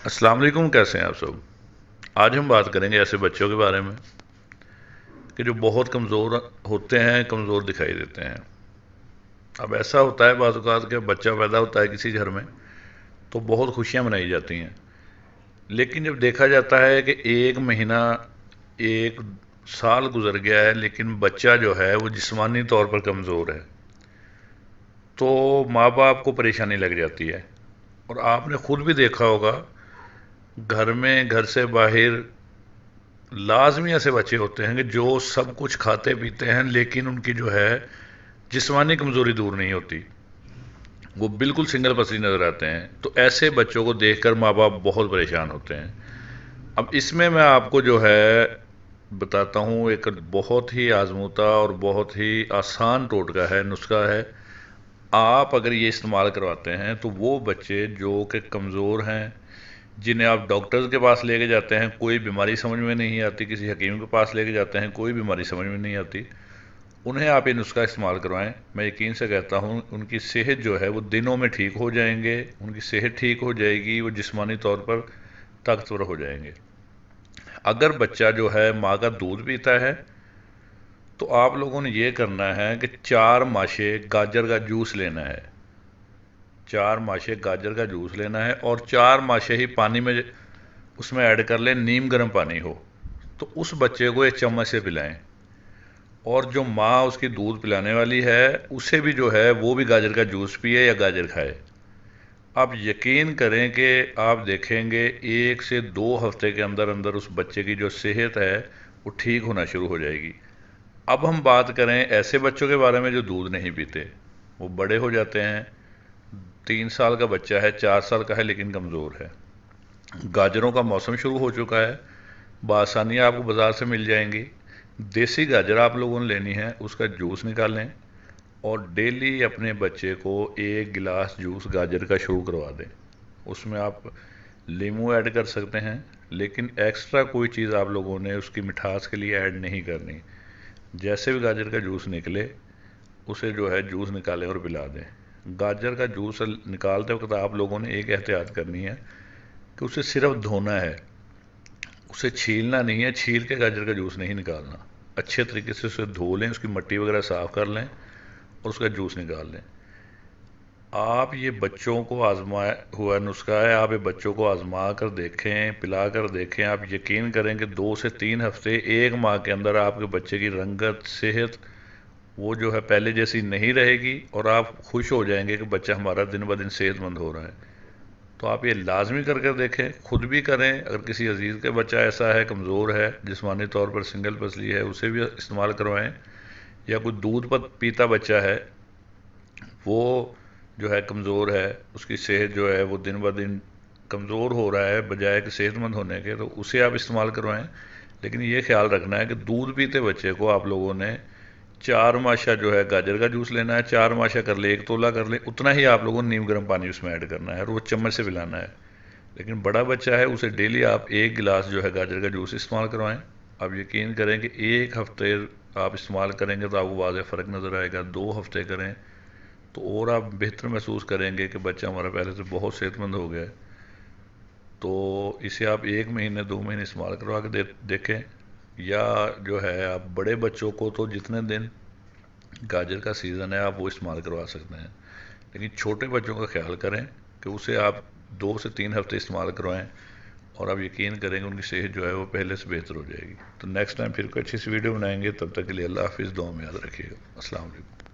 अस्सलाम वालेकुम। कैसे हैं आप सब? आज हम बात करेंगे ऐसे बच्चों के बारे में कि जो बहुत कमज़ोर होते हैं, कमज़ोर दिखाई देते हैं। अब ऐसा होता है बाज़ औक़ात कि बच्चा पैदा होता है किसी घर में तो बहुत खुशियाँ मनाई जाती हैं, लेकिन जब देखा जाता है कि 1 महीना, 1 साल गुजर गया है लेकिन बच्चा जो है वो जिस्मानी तौर पर कमज़ोर है, तो माँ बाप को परेशानी लग जाती है। और आपने खुद भी देखा होगा, घर में, घर से बाहर लाजमी ऐसे बच्चे होते हैं कि जो सब कुछ खाते पीते हैं लेकिन उनकी जो है जिस्मानी कमज़ोरी दूर नहीं होती। वो बिल्कुल सिंगल पसली नज़र आते हैं। तो ऐसे बच्चों को देखकर माँ बाप बहुत परेशान होते हैं। अब इसमें मैं आपको जो है बताता हूँ, एक बहुत ही आजमूता और बहुत ही आसान टोटका है, नुस्खा है। आप अगर ये इस्तेमाल करवाते हैं तो वो बच्चे जो कि कमज़ोर हैं, जिन्हें आप डॉक्टर्स के पास लेके जाते हैं, कोई बीमारी समझ में नहीं आती, किसी हकीम के पास लेके जाते हैं, कोई बीमारी समझ में नहीं आती, उन्हें आप ये नुस्खा इस्तेमाल करवाएं। मैं यकीन से कहता हूँ उनकी सेहत जो है वो दिनों में ठीक हो जाएंगे, उनकी सेहत ठीक हो जाएगी, वो जिस्मानी तौर पर ताकतवर हो जाएंगे। अगर बच्चा जो है माँ का दूध पीता है तो आप लोगों ने ये करना है कि 4 माशे गाजर का जूस लेना है। 4 माशे गाजर का जूस लेना है और 4 माशे ही पानी में उसमें ऐड कर लें, नीम गर्म पानी हो तो उस बच्चे को 1 चम्मच से पिलाएं। और जो माँ उसकी दूध पिलाने वाली है उसे भी जो है वो भी गाजर का जूस पिए या गाजर खाए। आप यकीन करें कि आप देखेंगे 1 से 2 हफ्ते के अंदर अंदर उस बच्चे की जो सेहत है वो ठीक होना शुरू हो जाएगी। अब हम बात करें ऐसे बच्चों के बारे में जो दूध नहीं पीते, वो बड़े हो जाते हैं, 3 साल का बच्चा है, 4 साल का है लेकिन कमज़ोर है। गाजरों का मौसम शुरू हो चुका है, बआसानी आपको बाज़ार से मिल जाएंगी। देसी गाजर आप लोगों ने लेनी है, उसका जूस निकालें और डेली अपने बच्चे को 1 गिलास जूस गाजर का शुरू करवा दें। उसमें आप नींबू ऐड कर सकते हैं, लेकिन एक्स्ट्रा कोई चीज़ आप लोगों ने उसकी मिठास के लिए ऐड नहीं करनी। जैसे भी गाजर का जूस निकले उसे जो है जूस निकालें और पिला दें। गाजर का जूस निकालते वक्त आप लोगों ने एक एहतियात करनी है कि उसे सिर्फ धोना है, उसे छीलना नहीं है। छील के गाजर का जूस नहीं निकालना, अच्छे तरीके से उसे धो लें, उसकी मट्टी वगैरह साफ़ कर लें और उसका जूस निकाल लें। आप ये बच्चों को आजमाया हुआ नुस्खा है, आप ये बच्चों को आजमा कर देखें, पिला कर देखें। आप यकीन करें कि 2 से 3 हफ्ते, 1 माह के अंदर आपके बच्चे की रंगत, सेहत वो जो है पहले जैसी नहीं रहेगी और आप खुश हो जाएंगे कि बच्चा हमारा दिन ब दिन सेहतमंद हो रहा है। तो आप ये लाजमी कर देखें, खुद भी करें। अगर किसी अजीज़ का बच्चा ऐसा है, कमज़ोर है, जिस्मानी तौर पर सिंगल पसली है, उसे भी इस्तेमाल करवाएं। या कोई दूध पर पीता बच्चा है, वो जो है कमज़ोर है, उसकी सेहत जो है वो दिन ब दिन कमज़ोर हो रहा है बजाय कि सेहतमंद होने के, तो उसे आप इस्तेमाल करवाएं। लेकिन ये ख्याल रखना है कि दूध पीते बच्चे को आप लोगों ने 4 माशा जो है गाजर का जूस लेना है, 4 माशा कर ले, 1 तोला कर ले, उतना ही आप लोगों ने नीम गर्म पानी उसमें ऐड करना है और वो चम्मच से पिलाना है। लेकिन बड़ा बच्चा है, उसे डेली आप 1 गिलास जो है गाजर का जूस इस्तेमाल करवाएं। आप यकीन करें कि 1 हफ्ते आप इस्तेमाल करेंगे तो आपको वाज़ेह फ़र्क नज़र आएगा। 2 हफ्ते करें तो और आप बेहतर महसूस करेंगे कि बच्चा हमारा पहले से बहुत सेहतमंद हो गया है। तो इसे आप 1 महीने, 2 महीने इस्तेमाल करवा के देखें। या जो है आप बड़े बच्चों को तो जितने दिन गाजर का सीज़न है आप वो इस्तेमाल करवा सकते हैं, लेकिन छोटे बच्चों का ख्याल करें कि उसे आप 2 से 3 हफ्ते इस्तेमाल करवाएं और आप यकीन करेंगे उनकी सेहत जो है वो पहले से बेहतर हो जाएगी। तो नेक्स्ट टाइम फिर कोई अच्छी सी वीडियो बनाएंगे, तब तक के लिए अल्लाह हाफिज़, दुआ में याद रखिएगा। अस्सलाम वालेकुम।